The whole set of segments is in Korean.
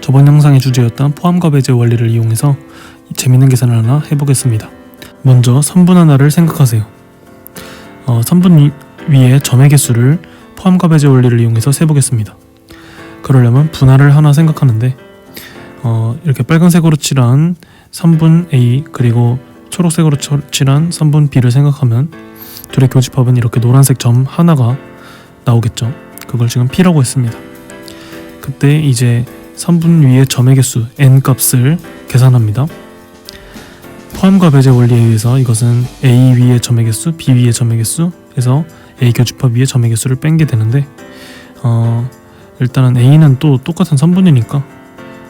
저번 영상의 주제였던 포함과 배제 원리를 이용해서 재밌는 계산을 하나 해보겠습니다. 먼저 선분 하나를 생각하세요. 선분 위에 점의 개수를 포함과 배제 원리를 이용해서 세보겠습니다. 그러려면 분할을 하나 생각하는데 이렇게 빨간색으로 칠한 선분 A 그리고 초록색으로 칠한 선분 B를 생각하면 둘의 교집합은 이렇게 노란색 점 하나가 나오겠죠. 그걸 지금 P라고 했습니다. 그때 이제 선분 위의 점의 개수 n 값을 계산합니다. 포함과 배제 원리에 의해서 이것은 A 위의 점의 개수, B 위의 점의 개수에서 A 교집합 위의 점의 개수를 뺀게 되는데 일단은 A는 또 똑같은 선분이니까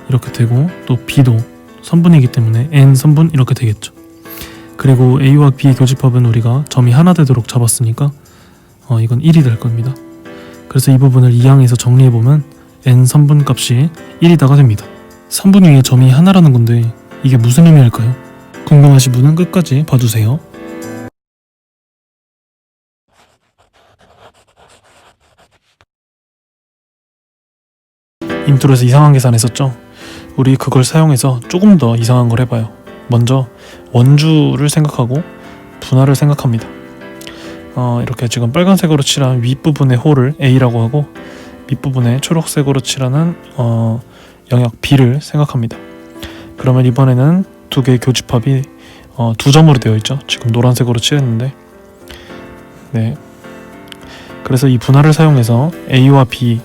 이렇게 되고 또 B도 선분이기 때문에 n 선분 이렇게 되겠죠. 그리고 A와 B의 교집합은 우리가 점이 하나 되도록 잡았으니까 이건 1이 될 겁니다. 그래서 이 부분을 2항에서 정리해보면 n 선분 값이 1이다가 됩니다. 선분 위에 점이 하나라는 건데 이게 무슨 의미일까요? 궁금하신 분은 끝까지 봐주세요. 인트로에서 이상한 계산했었죠? 우리 그걸 사용해서 조금 더 이상한 걸 해봐요. 먼저 원주를 생각하고 분할을 생각합니다. 이렇게 지금 빨간색으로 칠한 윗부분의 홀을 A라고 하고 밑부분에 초록색으로 칠하는 영역 B를 생각합니다. 그러면 이번에는 두 개의 교집합이 두 점으로 되어 있죠. 지금 노란색으로 칠했는데 네. 그래서 이 분할을 사용해서 A와 B의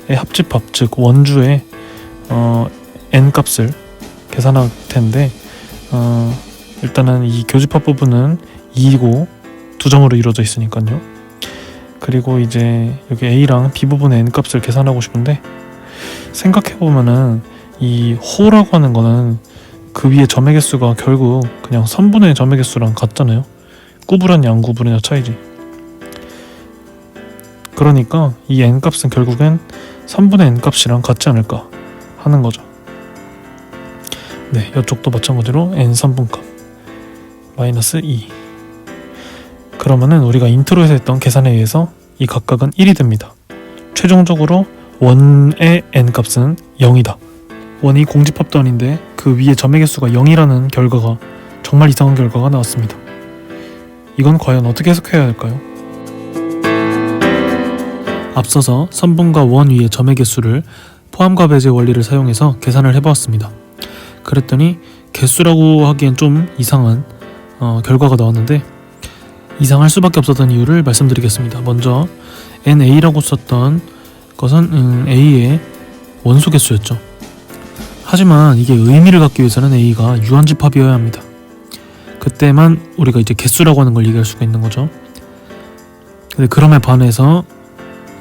합집합, 즉 원주의 n 값을 계산할 텐데 일단은 이 교집합 부분은 2이고 두 점으로 이루어져 있으니까요. 그리고 이제 여기 A랑 B 부분의 n 값을 계산하고 싶은데 생각해보면은 이 호라고 하는 거는 그 위에 점의 개수가 결국 그냥 선분의 점의 개수랑 같잖아요. 구분하냐 안 구분하냐 차이지. 그러니까 이 n 값은 결국엔 선분의 n 값이랑 같지 않을까 하는 거죠. 네, 이쪽도 마찬가지로 n 선분값 마이너스 2. 그러면은 우리가 인트로에서 했던 계산에 의해서 이 각각은 1이 됩니다. 최종적으로 원의 n 값은 0이다. 원이 공집합도 아닌데 그 위에 점의 개수가 0이라는 결과가 정말 이상한 결과가 나왔습니다. 이건 과연 어떻게 해석해야 할까요? 앞서서 선분과 원 위의 점의 개수를 포함과 배제 원리를 사용해서 계산을 해보았습니다. 그랬더니 개수라고 하기엔 좀 이상한 결과가 나왔는데 이상할 수밖에 없었던 이유를 말씀드리겠습니다. 먼저 NA라고 썼던 것은 A의 원소 개수였죠. 하지만 이게 의미를 갖기 위해서는 A가 유한집합이어야 합니다. 그때만 우리가 이제 개수라고 하는 걸 얘기할 수가 있는 거죠. 근데 그럼에 반해서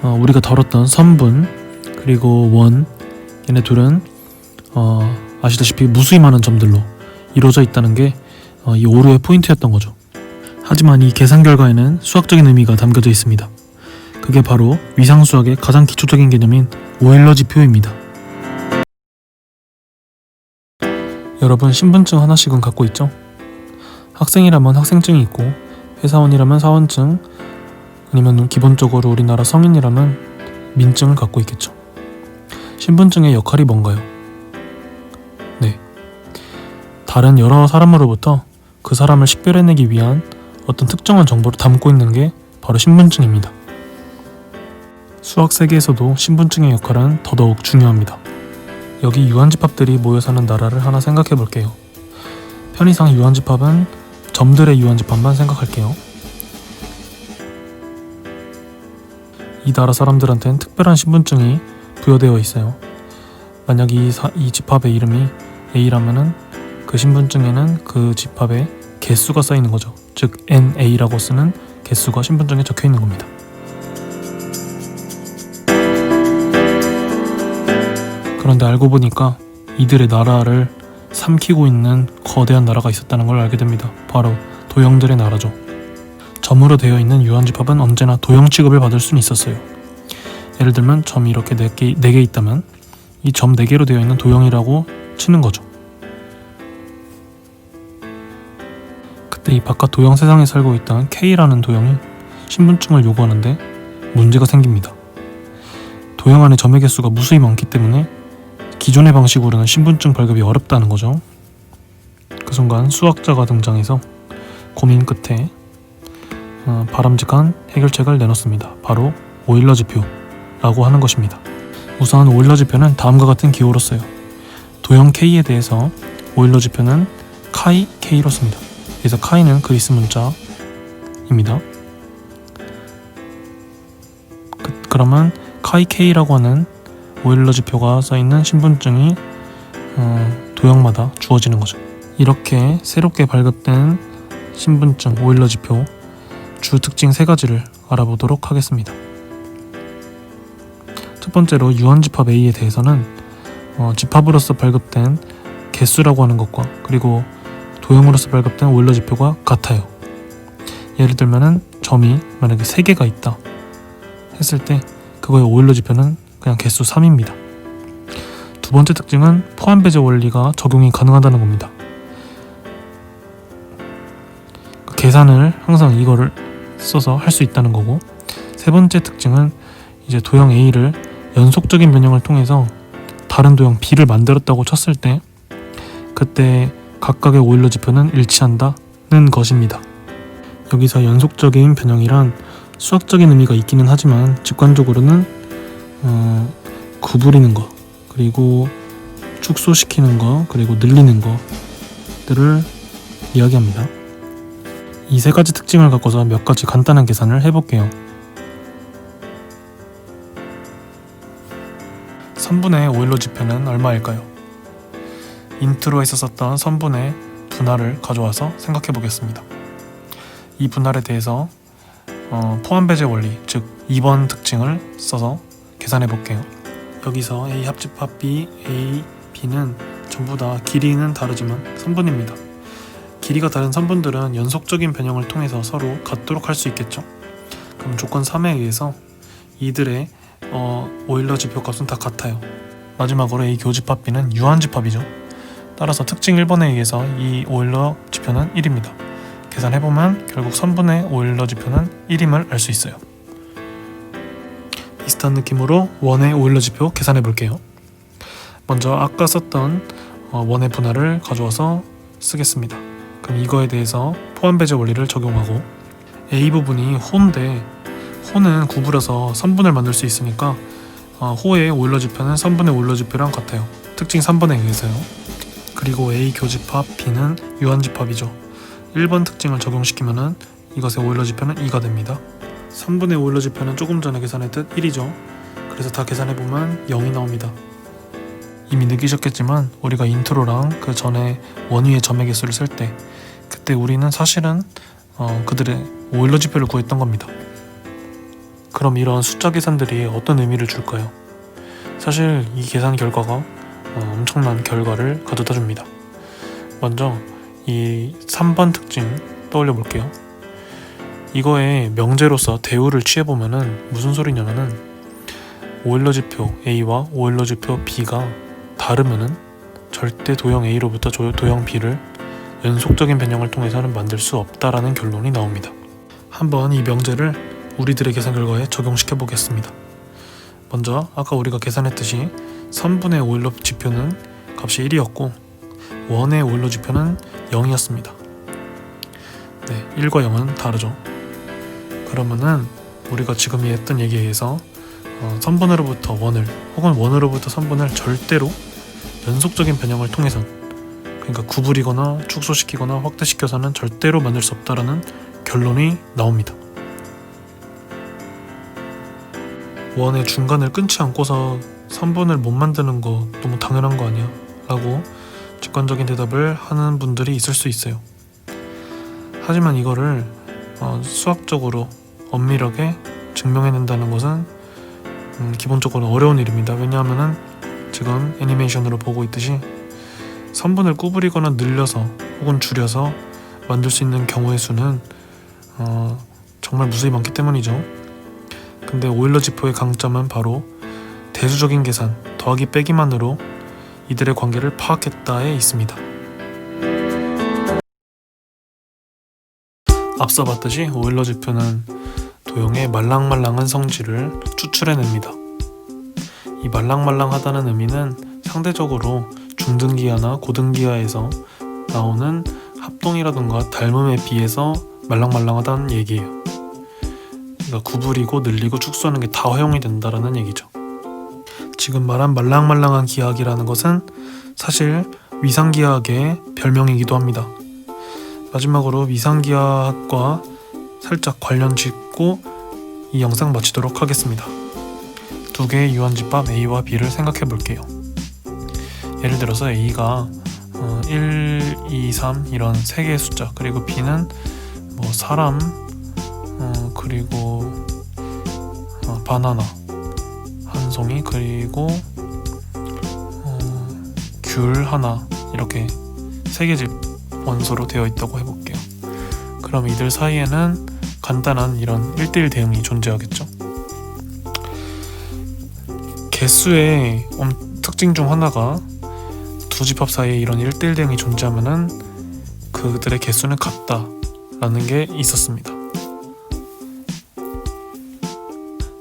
우리가 다뤘던 선분 그리고 원 얘네 둘은 아시다시피 무수히 많은 점들로 이루어져 있다는 게 이 오류의 포인트였던 거죠. 하지만 이 계산 결과에는 수학적인 의미가 담겨져 있습니다. 그게 바로 위상수학의 가장 기초적인 개념인 오일러 지표입니다. 여러분 신분증 하나씩은 갖고 있죠? 학생이라면 학생증이 있고 회사원이라면 사원증 아니면 기본적으로 우리나라 성인이라면 민증을 갖고 있겠죠. 신분증의 역할이 뭔가요? 네, 다른 여러 사람으로부터 그 사람을 식별해내기 위한 어떤 특정한 정보를 담고 있는 게 바로 신분증입니다. 수학 세계에서도 신분증의 역할은 더더욱 중요합니다. 여기 유한집합들이 모여 사는 나라를 하나 생각해 볼게요. 편의상 유한집합은 점들의 유한집합만 생각할게요. 이 나라 사람들한테는 특별한 신분증이 부여되어 있어요. 만약 이 집합의 이름이 A라면은 그 신분증에는 그 집합의 개수가 쌓이는 거죠. 즉 NA라고 쓰는 개수가 신분증에 적혀 있는 겁니다. 그런데 알고 보니까 이들의 나라를 삼키고 있는 거대한 나라가 있었다는 걸 알게 됩니다. 바로 도형들의 나라죠. 점으로 되어 있는 유한집합은 언제나 도형 취급을 받을 수는 있었어요. 예를 들면 점이 이렇게 4개 있다면 이 점 4개로 되어 있는 도형이라고 치는 거죠. 그때 이 바깥 도형 세상에 살고 있던 K라는 도형이 신분증을 요구하는데 문제가 생깁니다. 도형 안에 점의 개수가 무수히 많기 때문에 기존의 방식으로는 신분증 발급이 어렵다는 거죠. 그 순간 수학자가 등장해서 고민 끝에 바람직한 해결책을 내놓습니다. 바로 오일러 지표라고 하는 것입니다. 우선 오일러 지표는 다음과 같은 기호로 써요. 도형 K에 대해서 오일러 지표는 카이 K로 씁니다. 그래서 카이는 그리스 문자입니다. 그러면 카이 K라고 하는 오일러 지표가 써있는 신분증이 도형마다 주어지는 거죠. 이렇게 새롭게 발급된 신분증 오일러 지표 주 특징 3가지를 알아보도록 하겠습니다. 첫 번째로 유한집합 A에 대해서는 집합으로서 발급된 개수라고 하는 것과 그리고 도형으로서 발급된 오일러 지표가 같아요. 예를 들면은 점이 만약에 3개가 있다 했을 때 그거의 오일러 지표는 그냥 개수 3입니다. 두 번째 특징은 포함 배제 원리가 적용이 가능하다는 겁니다. 그 계산을 항상 이거를 써서 할 수 있다는 거고, 세 번째 특징은 이제 도형 A를 연속적인 변형을 통해서 다른 도형 B를 만들었다고 쳤을 때 그때 각각의 오일러 지표는 일치한다는 것입니다. 여기서 연속적인 변형이란 수학적인 의미가 있기는 하지만 직관적으로는 구부리는 거, 그리고 축소시키는 거, 그리고 늘리는 것들을 이야기합니다. 이 3가지 특징을 갖고서 몇 가지 간단한 계산을 해볼게요. 3분의 오일러 지표는 얼마일까요? 인트로에서 썼던 선분의 분할을 가져와서 생각해 보겠습니다. 이 분할에 대해서 포함 배제 원리, 즉 2번 특징을 써서 계산해 볼게요. 여기서 A 합집합 B, A, B는 전부 다 길이는 다르지만 선분입니다. 길이가 다른 선분들은 연속적인 변형을 통해서 서로 같도록 할 수 있겠죠. 그럼 조건 3에 의해서 이들의 오일러 지표 값은 다 같아요. 마지막으로 A 교집합 B는 유한집합이죠. 따라서 특징 1번에 의해서 이 오일러 지표는 1입니다. 계산해보면 결국 선분의 오일러 지표는 1임을 알 수 있어요. 비슷한 느낌으로 원의 오일러 지표 계산해 볼게요. 먼저 아까 썼던 원의 분할을 가져와서 쓰겠습니다. 그럼 이거에 대해서 포함 배제 원리를 적용하고, A 부분이 호인데 호는 구부려서 선분을 만들 수 있으니까 호의 오일러 지표는 선분의 오일러 지표랑 같아요. 특징 3번에 의해서요. 그리고 A 교집합 B는 유한집합이죠. 1번 특징을 적용시키면은 이것의 오일러 지표는 2가 됩니다. 3분의 오일러 지표는 조금 전에 계산했듯 1이죠. 그래서 다 계산해보면 0이 나옵니다. 이미 느끼셨겠지만 우리가 인트로랑 그 전에 원위의 점의 개수를 쓸 때 그때 우리는 사실은 그들의 오일러 지표를 구했던 겁니다. 그럼 이런 숫자 계산들이 어떤 의미를 줄까요? 사실 이 계산 결과가 엄청난 결과를 가져다 줍니다. 먼저 이 3번 특징 떠올려 볼게요. 이거에 명제로서 대우를 취해보면은 무슨 소리냐면은 오일러 지표 A와 오일러 지표 B가 다르면은 절대 도형 A로부터 도형 B를 연속적인 변형을 통해서는 만들 수 없다라는 결론이 나옵니다. 한번 이 명제를 우리들의 계산 결과에 적용시켜 보겠습니다. 먼저 아까 우리가 계산했듯이 3분의 오일러 지표는 값이 1이었고 원의 오일러 지표는 0이었습니다. 네, 1과 0은 다르죠. 그러면은 우리가 지금 했던 얘기에 의해서 선분으로부터 원을 혹은 원으로부터 선분을 절대로 연속적인 변형을 통해서, 그러니까 구부리거나 축소시키거나 확대시켜서는 절대로 만들 수 없다라는 결론이 나옵니다. 원의 중간을 끊지 않고서 선분을 못 만드는 거 너무 당연한 거 아니야? 라고 직관적인 대답을 하는 분들이 있을 수 있어요. 하지만 이거를 수학적으로 엄밀하게 증명해낸다는 것은 기본적으로 어려운 일입니다. 왜냐하면은 지금 애니메이션으로 보고 있듯이 선분을 구부리거나 늘려서 혹은 줄여서 만들 수 있는 경우의 수는 정말 무수히 많기 때문이죠. 근데 오일러 지표의 강점은 바로 대수적인 계산, 더하기 빼기만으로 이들의 관계를 파악했다에 있습니다. 앞서 봤듯이 오일러 지표는 도형의 말랑말랑한 성질을 추출해냅니다. 이 말랑말랑하다는 의미는 상대적으로 중등기하나 고등기하에서 나오는 합동이라든가 닮음에 비해서 말랑말랑하다는 얘기예요. 그러니까 구부리고 늘리고 축소하는 게 다 허용이 된다라는 얘기죠. 지금 말한 말랑말랑한 기하학이라는 것은 사실 위상기하학의 별명이기도 합니다. 마지막으로 위상기하학과 살짝 관련 짓고 이 영상 마치도록 하겠습니다. 두 개의 유한집합 A와 B를 생각해 볼게요. 예를 들어서 A가 1, 2, 3 이런 세 개의 숫자, 그리고 B는 뭐 사람, 그리고 바나나 한 송이, 그리고 귤 하나, 이렇게 세 개 집 원소로 되어 있다고 해볼게요. 그럼 이들 사이에는 간단한 이런 1대1 대응이 존재하겠죠. 개수의 특징 중 하나가 두 집합 사이에 이런 1대1 대응이 존재하면은 그들의 개수는 같다라는 게 있었습니다.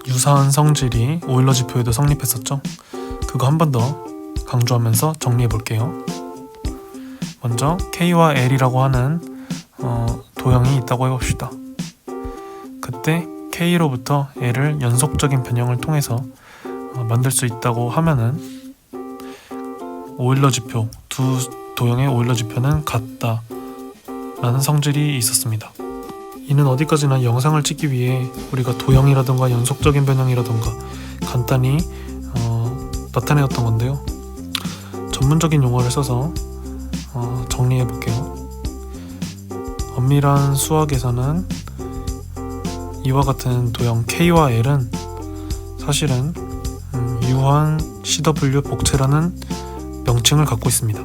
유사한 성질이 오일러 지표에도 성립했었죠. 그거 한 번 더 강조하면서 정리해 볼게요. 먼저 K와 L이라고 하는 도형이 있다고 해봅시다. 그때 K로부터 L을 연속적인 변형을 통해서 만들 수 있다고 하면은 오일러 지표, 두 도형의 오일러 지표는 같다 라는 성질이 있었습니다. 이는 어디까지나 영상을 찍기 위해 우리가 도형이라든가 연속적인 변형이라든가 간단히 나타내었던 건데요. 전문적인 용어를 써서 정리해 볼게요. 엄밀한 수학에서는 이와 같은 도형 K와 L은 사실은 유한 CW 복체라는 명칭을 갖고 있습니다.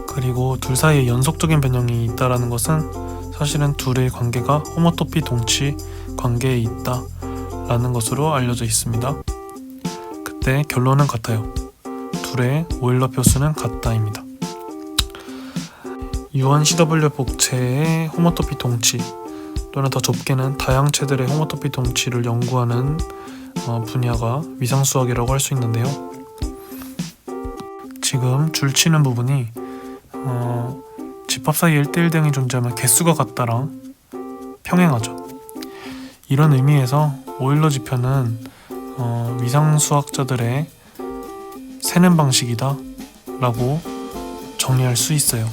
그리고 둘 사이에 연속적인 변형이 있다라는 것은 사실은 둘의 관계가 호모토피 동치 관계에 있다라는 것으로 알려져 있습니다. 그때 결론은 같아요. 둘의 오일러 표수는 같다입니다. 유한 CW 복체의 호모토피 동치, 또는 더 좁게는 다양체들의 호모토피 동치를 연구하는 분야가 위상수학이라고 할 수 있는데요. 지금 줄치는 부분이 집합 사이 1대1 대응이 존재하면 개수가 같다랑 평행하죠. 이런 의미에서 오일러 지표는 위상수학자들의 세는 방식이다 라고 정리할 수 있어요.